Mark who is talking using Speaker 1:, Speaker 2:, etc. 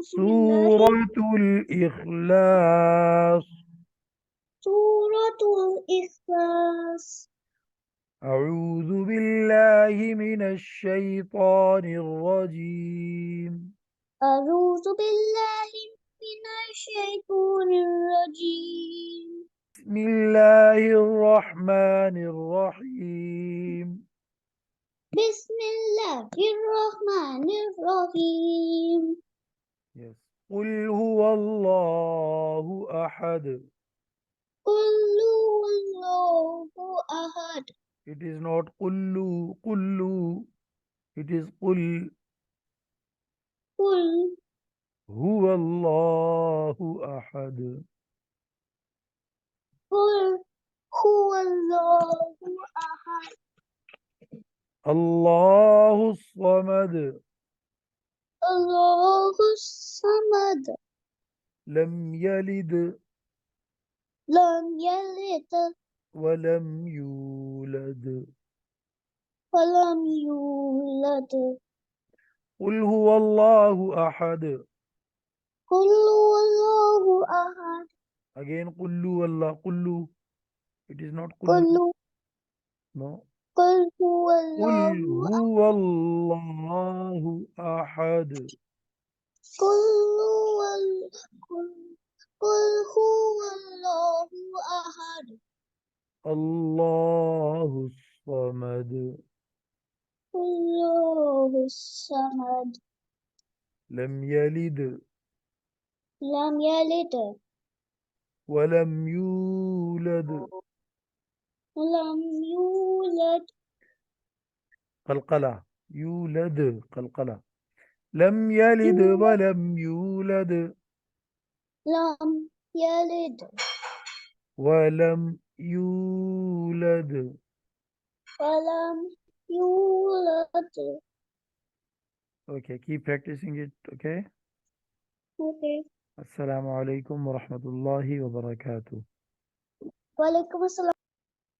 Speaker 1: بالله.
Speaker 2: سورة الإخلاص.
Speaker 1: سورة الإخلاص.
Speaker 2: أعوذ بالله من الشيطان الرجيم.
Speaker 1: أعوذ بالله من الشيطان الرجيم.
Speaker 2: بسم الله الرحمن الرحيم.
Speaker 1: بسم الله الرحمن الرحيم.
Speaker 2: Yes. قل هو الله أحد.
Speaker 1: قل هو الله أحد.
Speaker 2: It is not قلوا قلوا. It is قل
Speaker 1: قل
Speaker 2: هو الله أحد.
Speaker 1: قل هو الله أحد.
Speaker 2: الله الصمد.
Speaker 1: الله الصمد.
Speaker 2: لم يلد
Speaker 1: لم يلد
Speaker 2: ولم يولد.
Speaker 1: ولم يولد.
Speaker 2: قل هو الله أحد.
Speaker 1: قل هو الله أحد.
Speaker 2: Again قلوا الله قلوا. It is not قلوا.
Speaker 1: قل
Speaker 2: No.
Speaker 1: قل هو الله
Speaker 2: قل هو الله أحد.
Speaker 1: قل هو قل هو الله أحد.
Speaker 2: الله الصمد.
Speaker 1: الله الصمد.
Speaker 2: لم يلد
Speaker 1: لم يلد
Speaker 2: ولم يولد.
Speaker 1: ولم يولد.
Speaker 2: قلقلة. يولد قلقلة. لم يلد ولم يولد.
Speaker 1: لم يلد
Speaker 2: ولم يولد.
Speaker 1: ولم يولد.
Speaker 2: Okay, keep practicing it. Okay.
Speaker 1: Okay.
Speaker 2: Assalamu alaikum wa rahmatullahi wa barakatuh.
Speaker 1: وعليكم السلام.